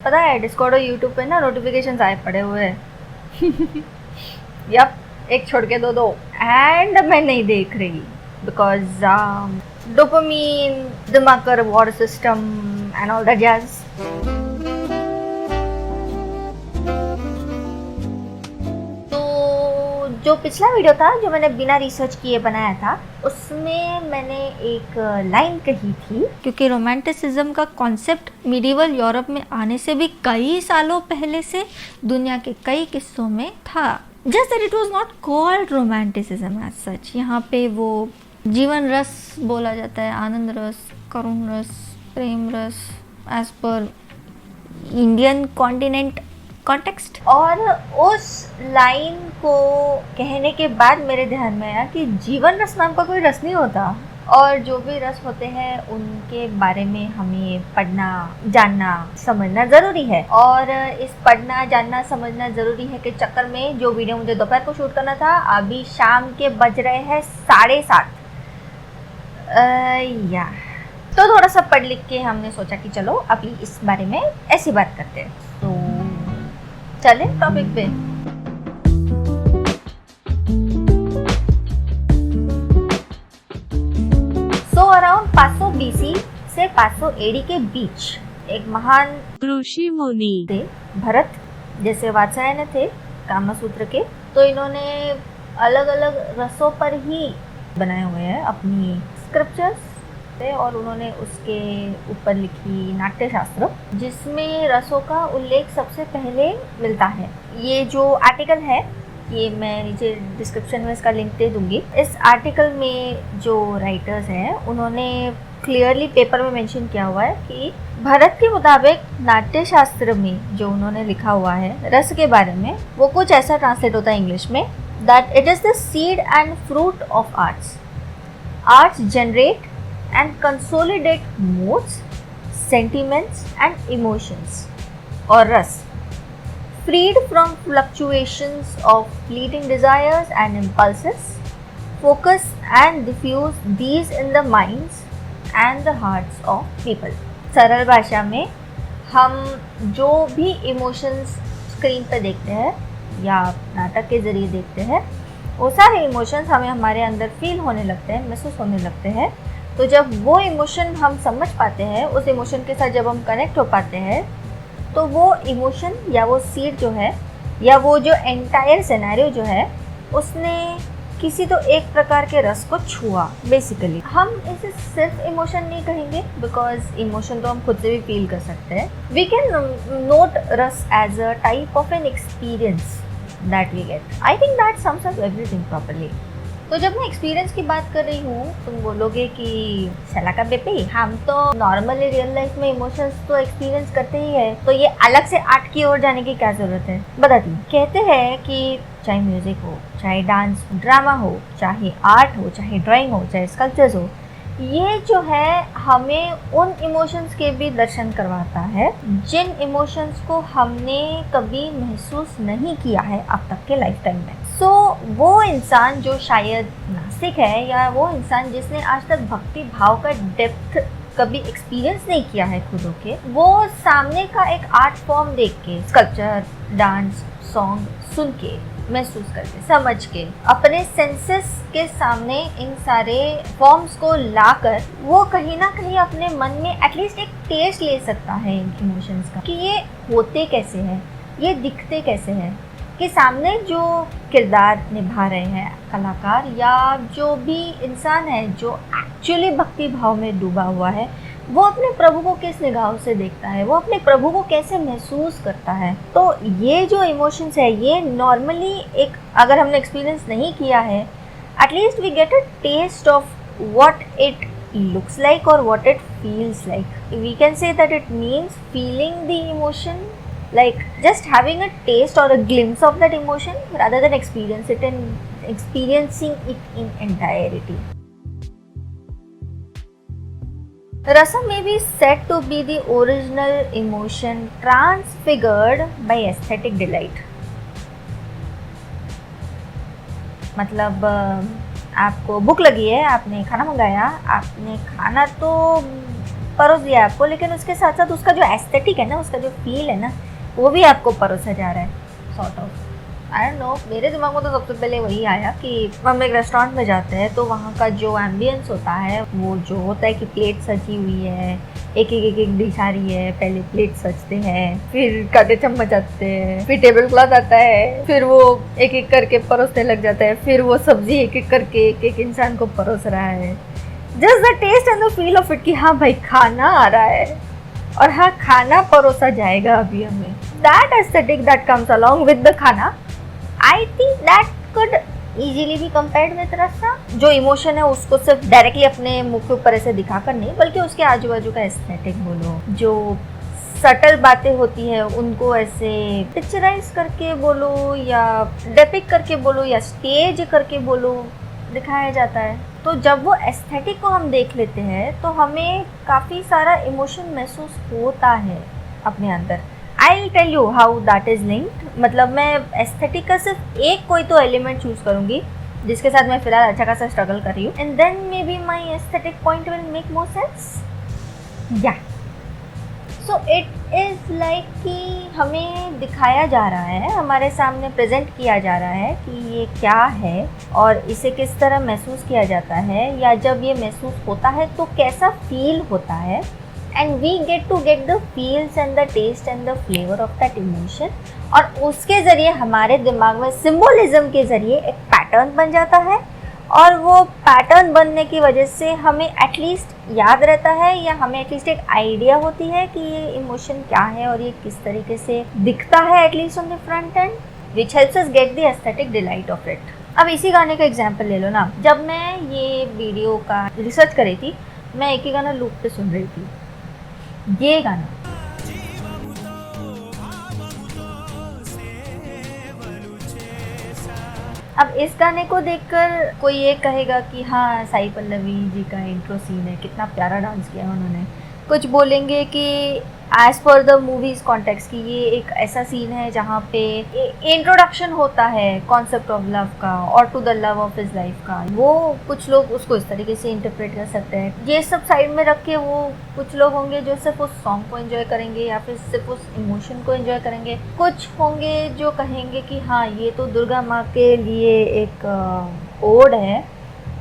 पता है डिस्कॉर्ड और यूट्यूब पे ना नोटिफिकेशंस आए पड़े हुए हैं। यप, एक छोड़ के दो एंड मैं नहीं देख रही बिकॉज डोपामीन, दिमाग का reward system and all that jazz. जो पिछला वीडियो था जो मैंने बिना रिसर्च किए बनाया था उसमें मैंने एक लाइन कही थी, क्योंकि रोमांटिसिज्म का कॉन्सेप्ट मिडिवल यूरोप में आने से भी कई सालों पहले से दुनिया के कई किस्सों में था। Just that it was not called romanticism as such. यहाँ पे वो जीवन रस बोला जाता है, आनंद रस, करुण रस, प्रेम रस as per Indian continent context. और उस लाइन को कहने के बाद मेरे ध्यान में आया कि जीवन रस नाम का कोई रस नहीं होता, और जो भी रस होते हैं उनके बारे में हमें पढ़ना, जानना, समझना ज़रूरी है। और इस पढ़ना, जानना, समझना ज़रूरी है के चक्कर में जो वीडियो मुझे दोपहर को शूट करना था, अभी शाम के बज रहे हैं 7:30। या तो थोड़ा सा पढ़ लिख के हमने सोचा कि चलो अभी इस बारे में ऐसी बात करते हैं। तो चले टॉपिक पे। सो अराउंड 500 BC से 500 AD के बीच एक महान ऋषि मुनि थे, भरत जैसे वात्सायन थे कामसूत्र के। तो इन्होंने अलग अलग रसों पर ही बनाए हुए हैं अपनी स्क्रिप्चर्स, और उन्होंने उसके ऊपर लिखी नाट्यशास्त्र, जिसमें रसों का उल्लेख सबसे पहले मिलता है। ये जो आर्टिकल है ये मैं नीचे डिस्क्रिप्शन में इसका लिंक दे दूंगी। इस आर्टिकल में जो राइटर्स हैं उन्होंने क्लियरली पेपर में मेंशन किया हुआ है कि भरत के मुताबिक नाट्यशास्त्र में जो उन्होंने लिखा हुआ है रस के बारे में, वो कुछ ऐसा ट्रांसलेट होता है इंग्लिश में, that it is the seed and fruit of arts. Arts generate and consolidate moods, sentiments and emotions, or ras, freed from fluctuations of fleeting desires and impulses, focus and diffuse these in the minds and the hearts of people। सरल भाषा में हम जो भी emotions screen पर देखते हैं या नाटक के ज़रिए देखते हैं, वो सारे इमोशंस हमें हमारे अंदर फील होने लगते हैं, महसूस होने लगते हैं। तो जब वो इमोशन हम समझ पाते हैं, उस इमोशन के साथ जब हम कनेक्ट हो पाते हैं, तो वो इमोशन या वो सीड जो है या वो जो एंटायर सिनेरियो जो है, उसने किसी तो एक प्रकार के रस को छुआ। बेसिकली हम इसे सिर्फ इमोशन नहीं कहेंगे, बिकॉज इमोशन तो हम खुद से भी फील कर सकते हैं। We can note rasa as a type of an experience that we get. I think that sums up everything properly. तो जब मैं एक्सपीरियंस की बात कर रही हूँ, तुम बोलोगे कि सला का बेपे, हम तो नॉर्मली रियल लाइफ में इमोशंस तो एक्सपीरियंस करते ही है, तो ये अलग से आर्ट की ओर जाने की क्या ज़रूरत है? बताती हूँ। कहते हैं कि चाहे म्यूज़िक हो, चाहे डांस, ड्रामा हो, चाहे आर्ट हो, चाहे ड्राइंग हो, चाहे स्कल्पचर्स हो, ये जो है हमें उन इमोशंस के भी दर्शन करवाता है जिन इमोशंस को हमने कभी महसूस नहीं किया है अब तक के लाइफ टाइम में। सो वो इंसान जो शायद नास्तिक है, या वो इंसान जिसने आज तक भक्ति भाव का डेप्थ कभी एक्सपीरियंस नहीं किया है खुद के, वो सामने का एक आर्ट फॉर्म देख के, स्कल्पचर, डांस, सॉन्ग सुन के, महसूस करके, समझ के, अपने सेंसेस के सामने इन सारे फॉर्म्स को लाकर वो कहीं ना कहीं अपने मन में एटलीस्ट एक टेस्ट ले सकता है इन इमोशंस का, कि ये होते कैसे हैं, ये दिखते कैसे हैं, कि सामने जो किरदार निभा रहे हैं कलाकार या जो भी इंसान है जो एक्चुअली भक्ति भाव में डूबा हुआ है, वो अपने प्रभु को किस निगाहों से देखता है, वो अपने प्रभु को कैसे महसूस करता है। तो ये जो इमोशंस है, ये नॉर्मली एक अगर हमने एक्सपीरियंस नहीं किया है, at least we get a taste of what it looks like or what it feels like. We can say that it means feeling the emotion, like just having a taste or a glimpse of that emotion rather than experiencing it in entirety. Rasa may be said to be the original emotion transfigured by aesthetic delight. मतलब आपको भूख लगी है, आपने खाना मंगाया, आपने खाना तो परोस दिया आपको, लेकिन उसके साथ साथ उसका जो एस्थेटिक है ना, उसका जो फील है ना, वो भी आपको परोसा जा रहा है sort of. I don't know, मेरे दिमाग में तो सबसे पहले वही आया कि हम एक रेस्टोरेंट में जाते हैं तो वहाँ का जो एम्बियंस होता है, वो जो होता है कि प्लेट सजी हुई है, एक डिश आ रही है, पहले प्लेट सजते हैं, फिर कांटे चम्मच आते हैं, फिर टेबल क्लॉथ आता है, फिर वो एक एक करके परोसने लग जाता है, फिर वो सब्जी एक एक करके एक इंसान को परोस रहा है। Just the taste and the feel of it कि हाँ भाई खाना आ रहा है और हाँ खाना परोसा जाएगा अभी हमें। That aesthetic that comes along with the khana, I think that could easily भी कंपेयर्ड विद रसा। जो इमोशन है उसको सिर्फ डायरेक्टली अपने मुंह के ऊपर ऐसे दिखाकर नहीं, बल्कि उसके आजू बाजू का एस्थेटिक बोलो, जो सटल बातें होती है उनको ऐसे पिक्चराइज करके बोलो या डेपिक करके बोलो या स्टेज करके बोलो, दिखाया जाता है। तो जब वो एस्थेटिक को हम देख लेते हैं तो हमें काफ़ी सारा इमोशन महसूस होता है अपने अंदर। I will tell you how that is linked. मतलब मैं एस्थेटिक का सिर्फ एक कोई तो एलिमेंट चूज़ करूँगी जिसके साथ मैं फ़िलहाल अच्छा खासा स्ट्रगल कर रही हूँ, and then may be my aesthetic point will make more sense. या सो इट इज़ लाइक कि हमें दिखाया जा रहा है, हमारे सामने प्रेजेंट किया जा रहा है कि ये क्या है और इसे किस तरह महसूस किया जाता है, या जब ये महसूस होता है तो कैसा फील होता है, and we get to get the feels and the taste and the flavor of that emotion। और उसके ज़रिए हमारे दिमाग में सिम्बोलिज्म के ज़रिए एक पैटर्न बन जाता है, और वो पैटर्न बनने की वजह से हमें एटलीस्ट याद रहता है या हमें एटलीस्ट एक आइडिया होती है कि ये इमोशन क्या है और ये किस तरीके से दिखता है at least on the front end, which helps us get the aesthetic delight of it. अब इसी गाने का एग्जाम्पल ले लो ना, जब मैं ये वीडियो का रिसर्च कर रही थी, मैं एक ही गाना लूप पे सुन रही थी, ये गाना। अब इस गाने को देखकर कोई ये कहेगा कि हाँ साई पल्लवी जी का इंट्रो सीन है, कितना प्यारा डांस किया उन्होंने। कुछ बोलेंगे कि as per the movies context की ये एक ऐसा सीन है जहाँ पे इंट्रोडक्शन होता है कॉन्सेप्ट ऑफ लव का और to the love of his life का। वो कुछ लोग उसको इस तरीके से इंटरप्रेट कर सकते हैं। ये सब साइड में रख के वो कुछ लोग होंगे जो सिर्फ उस सॉन्ग को एंजॉय करेंगे या फिर सिर्फ उस इमोशन को एंजॉय करेंगे। कुछ होंगे जो कहेंगे कि हाँ ये तो दुर्गा माँ के लिए एक ओड है,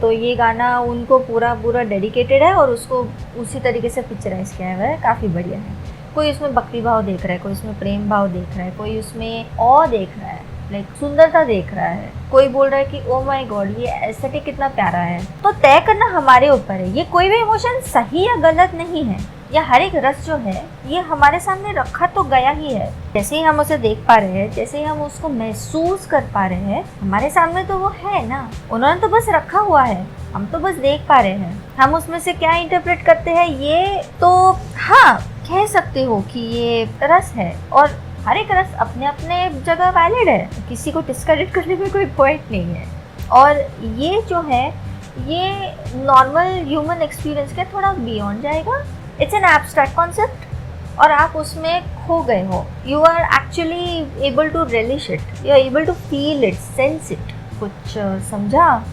तो ये गाना उनको पूरा डेडिकेटेड है और उसको उसी तरीके से पिक्चराइज किया हुआ है, काफ़ी बढ़िया है। कोई उसमें भक्ति भाव देख रहा है, कोई उसमें प्रेम भाव देख रहा है, कोई उसमें ऑ देख रहा है, लाइक सुंदरता देख रहा है, कोई बोल रहा है कि ओ माय गॉड ये एस्थेटिक कितना प्यारा है। तो तय करना हमारे ऊपर है, ये कोई भी इमोशन सही या गलत नहीं है, या हर एक रस जो है ये हमारे सामने रखा तो गया ही है। जैसे ही हम उसे देख पा रहे हैं, जैसे ही हम उसको महसूस कर पा रहे हैं, हमारे सामने तो वो है ना, उन्होंने तो बस रखा हुआ है, हम तो बस देख पा रहे हैं। हम उसमें से क्या इंटरप्रेट करते हैं ये तो हाँ कह सकते हो कि ये रस है, और हर एक रस अपने अपने जगह वैलिड है, किसी को डिस्क्रेडिट करने में कोई पॉइंट नहीं है। और ये जो है ये नॉर्मल ह्यूमन एक्सपीरियंस के थोड़ा बियॉन्ड जाएगा। इट्स एन एब्स्ट्रैक्ट कॉन्सेप्ट और आप उसमें खो गए हो। You are actually able to relish it, you are able to feel it, sense it. कुछ समझा?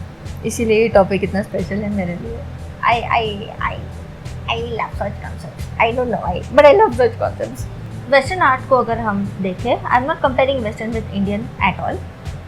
इसीलिए ये टॉपिक इतना स्पेशल है मेरे लिए। I love such concepts, I don't know why but I love such concepts. Western art को अगर हम देखें, I am not comparing western with Indian at all,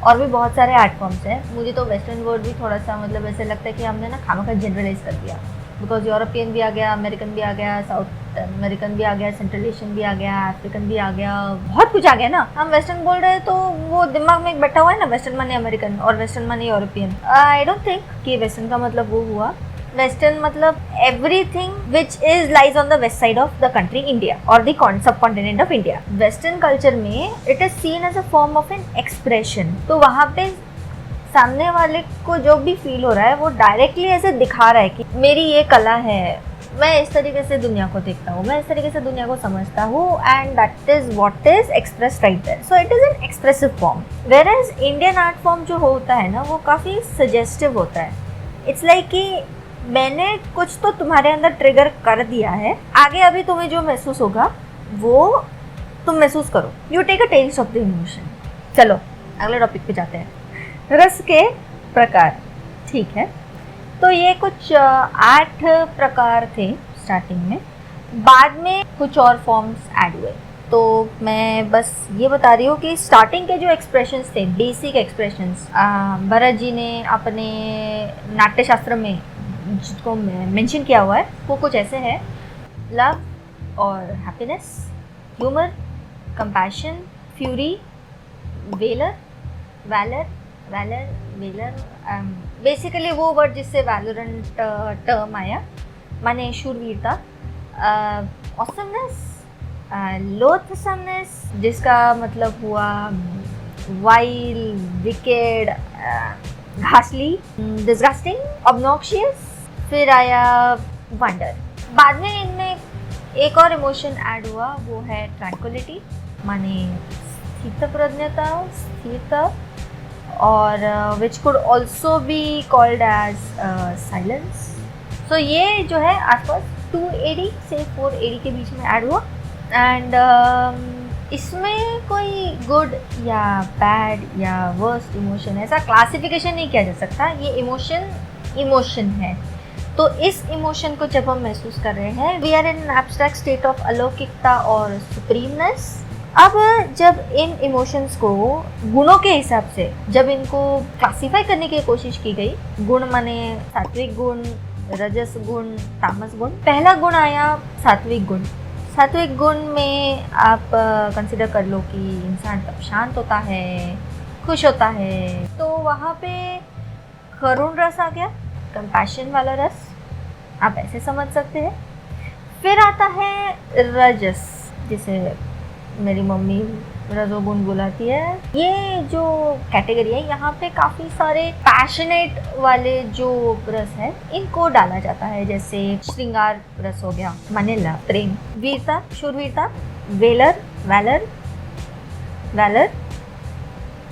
और भी बहुत सारे आर्ट फॉर्म्स हैं। मुझे तो वेस्टर्न वर्ड भी थोड़ा सा मतलब ऐसे लगता है कि हमने ना खामा का जनरलाइज कर दिया, बिकॉज यूरोपियन भी आ गया, अमेरिकन भी आ गया, साउथ अमेरिकन भी आ गया, सेंट्रल एशियन भी आ गया, अफ्रीकन भी आ गया, बहुत कुछ आ गया ना। हम वेस्टर्न बोल रहे हैं तो वो दिमाग में एक बैठा हुआ है ना, वेस्टर्न माने अमेरिकन और वेस्टर्न माने यूरोपियन। आई डोंट थिंक कि वेस्टर्न का मतलब वो हुआ। वेस्टर्न मतलब everything which is lies on the west side of the country India और the subcontinent of India. Western culture में it is seen as a form of an expression. तो वहाँ पे सामने वाले को जो भी फील हो रहा है वो डायरेक्टली ऐसे दिखा रहा है कि मेरी ये कला है, मैं इस तरीके से दुनिया को देखता हूँ, मैं इस तरीके से दुनिया को समझता हूँ, and that is what is express right there. So it is an expressive form. Whereas Indian art form जो होता है ना वो काफ़ी सजेस्टिव होता है। इट्स लाइक कि मैंने कुछ तो तुम्हारे अंदर ट्रिगर कर दिया है, आगे अभी तुम्हें जो महसूस होगा वो तुम महसूस करो। You take a taste of the emotion. चलो अगले टॉपिक पे जाते हैं, रस के प्रकार। ठीक है, तो ये कुछ 8 प्रकार थे स्टार्टिंग में। बाद में कुछ और फॉर्म्स ऐड हुए। तो मैं बस ये बता रही हूँ कि स्टार्टिंग के जो एक्सप्रेशंस थे, बेसिक एक्सप्रेशंस, भरत जी ने अपने नाट्य शास्त्र में जिसको मेंशन किया हुआ है वो कुछ ऐसे है: लव और happiness, humour, compassion, fury, valour, valour, valour, basically वो वर्ड जिससे वैलोरेंट टर्म आया, माने शूरवीरता, ऑसमनेस, लोथसमनेस जिसका मतलब हुआ वाइल, विकेड, घासली, डिस्गस्टिंग, ऑब्नॉक्शियस, फिर आया वंडर। बाद में इनमें एक और इमोशन ऐड हुआ, वो है ट्रैंक्विलिटी, माने स्थितप्रज्ञता, स्थिरता, और which could also be called as silence. So ये जो है आसपास 280 से 480 के बीच में ऐड हुआ। एंड इसमें कोई गुड या बैड या वर्स्ट इमोशन ऐसा क्लासिफिकेशन नहीं किया जा सकता। ये इमोशन है। तो इस इमोशन को जब हम महसूस कर रहे हैं, we are in an abstract state of alaukikata और सुप्रीमनेस। अब जब इन इमोशंस को गुणों के हिसाब से जब इनको क्लासिफाई करने की कोशिश की गई, गुण माने सात्विक गुण, रजस गुण, तामस गुण। पहला गुण आया सात्विक गुण। सात्विक गुण में आप कंसिडर कर लो कि इंसान तब शांत होता है, खुश होता है, तो वहाँ पे करुण रस आ गया, कंपैशन वाला रस, आप ऐसे समझ सकते हैं। फिर आता है रजस, जिसे मेरी मम्मी रजोगुण बुलाती है। ये जो कैटेगरी है, यहाँ पे काफ़ी सारे पैशनेट वाले जो रस है इनको डाला जाता है, जैसे श्रृंगार रस हो गया, माने लव, प्रेम, वीरता, शूरवीरता, वेलर,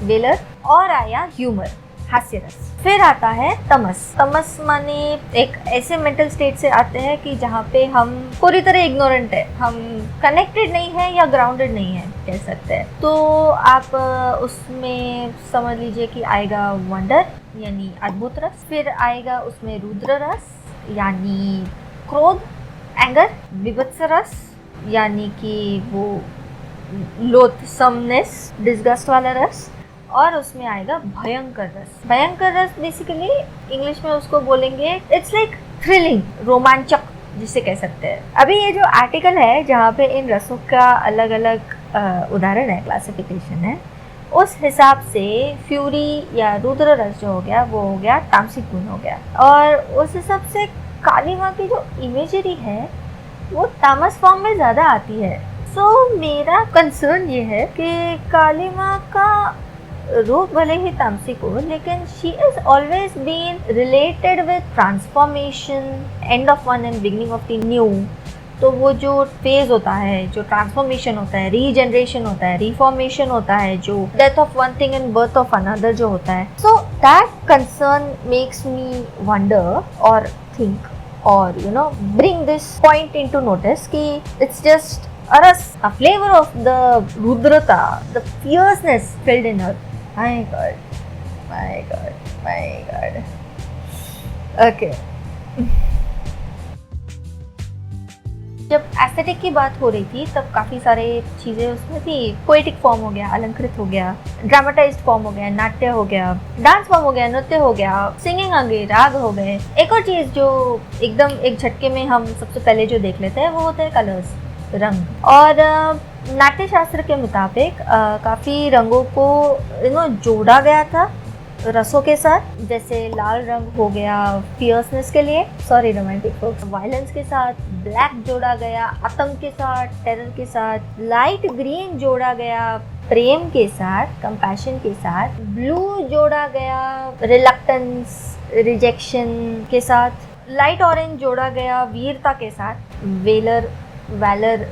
वेलर, और आया ह्यूमर, हास्य रस। फिर आता है तमस। तमस माने एक ऐसे मेंटल स्टेट से आते हैं कि जहाँ पे हम पूरी तरह इग्नोरेंट है, हम कनेक्टेड नहीं है या ग्राउंडेड नहीं है कह सकते हैं। तो आप उसमें समझ लीजिए कि आएगा वंडर यानी अद्भुत रस, फिर आएगा उसमें रुद्र रस यानी क्रोध, एंगर, विभत्स रस यानी कि वो लोथसमनेस, डिस्गस्ट वाला रस, और उसमें आएगा भयंकर रस। भयंकर रस बेसिकली इंग्लिश में उसको बोलेंगे, इट्स लाइक थ्रिलिंग, रोमांचक जिसे कह सकते हैं। अभी ये जो आर्टिकल है जहाँ पे इन रसों का अलग अलग उदाहरण है, क्लासिफिकेशन है, उस हिसाब से फ्यूरी या रुद्र रस जो हो गया वो हो गया तामसिक गुण हो गया, और उस हिसाब से काली माँ की जो इमेजरी है वो तामस फॉर्म में ज़्यादा आती है। सो मेरा कंसर्न ये है कि काली माँ का रूप भले ही तामसिक हो, लेकिन she is always been related with transformation, end of one and beginning of the new. तो वो जो फेज होता है, जो ट्रांसफॉर्मेशन होता है, रीजनरेशन होता है, रिफॉर्मेशन होता है, जो death of one thing and birth of another जो होता है, so that concern makes me wonder और थिंक और bring this point into notice कि it's just a rus, a flavor of the rudrata, the fierceness filled in her. My God. Okay. जब aesthetic की बात हो रही थी तब काफ़ी सारे चीज़ें उसमें थी। पोएटिक फॉर्म हो गया, अलंकृत हो गया, ड्रामेटाइज्ड फॉर्म हो गया, नाट्य हो गया, डांस फॉर्म हो गया, नृत्य हो गया, सिंगिंग आ गई, राग हो गए। एक और चीज़ जो एकदम एक झटके में हम सबसे पहले जो देख लेते हैं वो होते हैं कलर्स, रंग। और नाट्य शास्त्र के मुताबिक काफ़ी रंगों को जोड़ा गया था रसों के साथ, जैसे लाल रंग हो गया फियर्सनेस के लिए, सॉरी रोमांटिक फोक्स, वायलेंस के साथ, ब्लैक जोड़ा गया आतंक के साथ, टेरर के साथ, लाइट ग्रीन जोड़ा गया प्रेम के साथ, कंपैशन के साथ, ब्लू जोड़ा गया रिलक्टेंस, रिजेक्शन के साथ, लाइट ऑरेंज जोड़ा गया वीरता के साथ, वैलर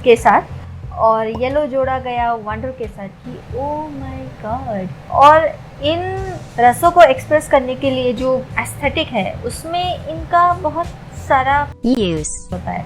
के साथ, और येलो जोड़ा गया वंडर के साथ कि ओह माय गॉड। और इन रसों को एक्सप्रेस करने के लिए जो एस्थेटिक है उसमें इनका बहुत सारा यूज होता है।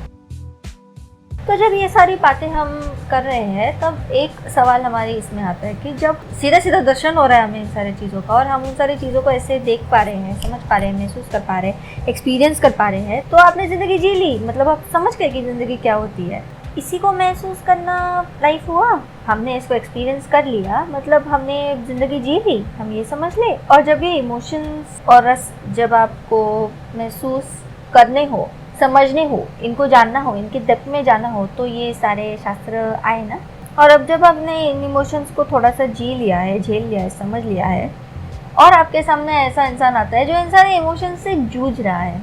तो जब ये सारी बातें हम कर रहे हैं तब एक सवाल हमारे इसमें आता है कि जब सीधा सीधा दर्शन हो रहा है हमें इन सारी चीज़ों का और हम उन सारी चीज़ों को ऐसे देख पा रहे हैं, समझ पा रहे हैं, महसूस कर पा रहे हैं, एक्सपीरियंस कर पा रहे हैं, तो आपने ज़िंदगी जी ली, मतलब आप समझ गए कि ज़िंदगी क्या होती है। इसी को महसूस करना लाइफ हुआ। हमने इसको एक्सपीरियंस कर लिया, मतलब हमने ज़िंदगी जी ली, हम ये समझ ले। और जब ये इमोशंस और रस जब आपको महसूस करने हो, समझने हो, इनको जानना हो, इनके डेप्थ में जाना हो, तो ये सारे शास्त्र आए ना। और अब जब आपने इन इमोशंस को थोड़ा सा जी लिया है, झेल लिया है, समझ लिया है, और आपके सामने ऐसा इंसान आता है जो इन सारे इमोशंस से जूझ रहा है,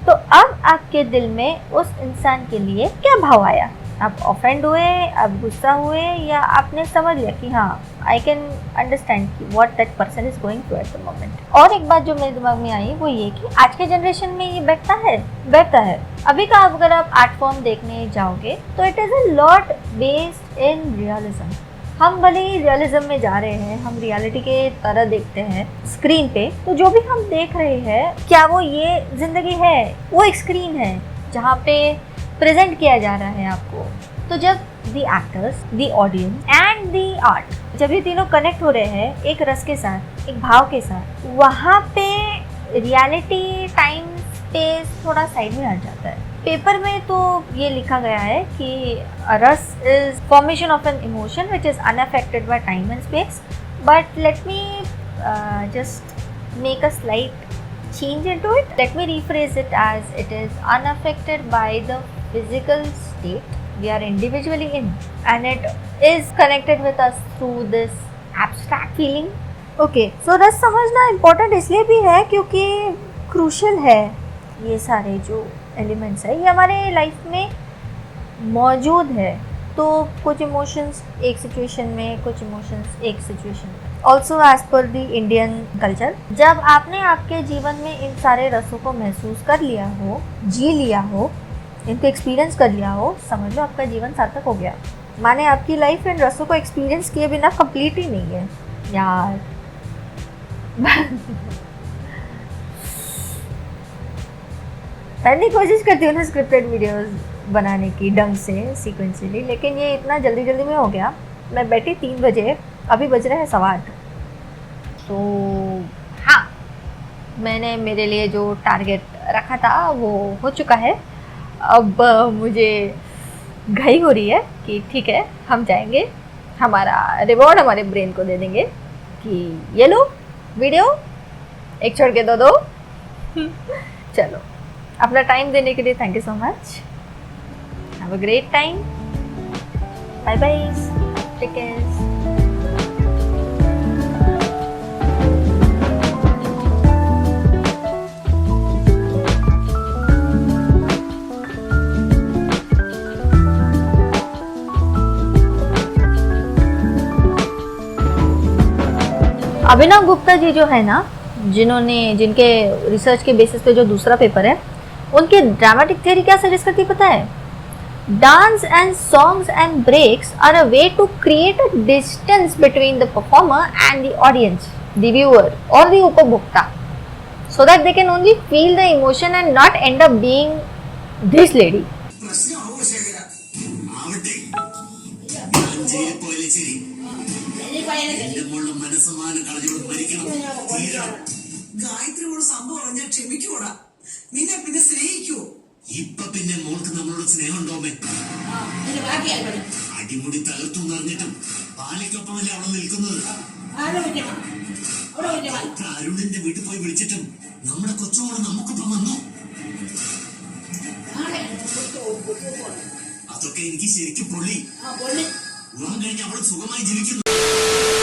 तो अब आपके दिल में उस इंसान के लिए क्या भाव आया? आप ऑफेंड हुए, आप गुस्सा हुए, या आपने समझ लिया कि हाँ, I can understand what that person is going through at the moment. और एक बात जो मेरे दिमाग में आई वो ये कि आज के जनरेशन में ये बैठता है। अभी का अगर आप आर्ट फॉर्म देखने जाओगे तो it is a lot based in realism. हम भले ही रियलिज्म में जा रहे हैं, हम रियलिटी के तरह देखते हैं स्क्रीन पे, तो जो भी हम देख रहे हैं क्या वो ये ज़िंदगी है? वो एक स्क्रीन है जहाँ पे प्रेजेंट किया जा रहा है आपको। तो जब the actors, the audience and the art, जब ये तीनों कनेक्ट हो रहे हैं एक रस के साथ, एक भाव के साथ, वहाँ पे रियलिटी, टाइम, स्पेस थोड़ा साइड में हट जाता है। पेपर में तो ये लिखा गया है कि रस is formation of an emotion which is unaffected by time and space, but let me just make a slight change into it. Let me rephrase it as it is unaffected by the physical state we are individually in, and it is connected with us through this abstract feeling. Okay, so रस समझना important इसलिए भी है क्योंकि crucial है। ये सारे जो elements है ये हमारे लाइफ में मौजूद है। तो कुछ इमोशंस एक सिचुएशन में, कुछ इमोशंस एक सिचुएशन में। Also as per the Indian culture, जब आपने आपके जीवन में इन सारे रसों को महसूस कर लिया हो, जी लिया हो, इनको एक्सपीरियंस कर लिया हो, समझ लो आपका जीवन सार्थक हो गया। माने आपकी लाइफ इन रसों को एक्सपीरियंस किए बिना कंप्लीट ही नहीं है यार। मैं कोशिश करती हूँ ना स्क्रिप्टेड वीडियोस बनाने की ढंग से, सीक्वेंशियली, लेकिन ये इतना जल्दी जल्दी में हो गया। मैं बैठी 3 बजे, अभी बज रहे हैं 8:15। तो हाँ, मैंने मेरे लिए जो टारगेट रखा था वो हो चुका है। अब मुझे घाई हो रही है कि ठीक है, हम जाएंगे, हमारा रिवॉर्ड हमारे ब्रेन को दे देंगे कि ये लो वीडियो, एक छोड़ के दो। चलो, अपना टाइम देने के लिए thank you so much. Have a great time. Bye bye, take care. Abhinav Gupta ji जो है ना, जिनके रिसर्च के बेसिस पे जो दूसरा पेपर है, उनके ड्रामेटिक थ्योरी क्या सजेस्ट करती है पता है? Dance and songs and breaks are a way to create a distance between the performer and the audience, the viewer और द उपभोक्ता, so that they can only feel the emotion and not end up being this lady. ഗായത്രിയോട് സംഭവം ഞാൻ ക്ഷമിക്കൂടാ, നിന്നെ പിന്നെ സ്നേഹിക്കൂ. ഇപ്പൊ പിന്നെ മോൾക്ക് നമ്മളോട് സ്നേഹമുണ്ടോമേ? അടിമുടി തകർത്തു നിറഞ്ഞിട്ടും പാലിക്കൊപ്പമല്ലേ അവൾ നിൽക്കുന്നത്. അരുണിന്റെ വീട്ടിൽ പോയി വിളിച്ചിട്ടും നമ്മുടെ കൊച്ചുമോള് നമുക്കൊപ്പം വന്നു. അതൊക്കെ എനിക്ക് ശരിക്കും പൊള്ളി. വിവാഹം കഴിഞ്ഞ് അവൾ സുഖമായി ജീവിക്കുന്നു.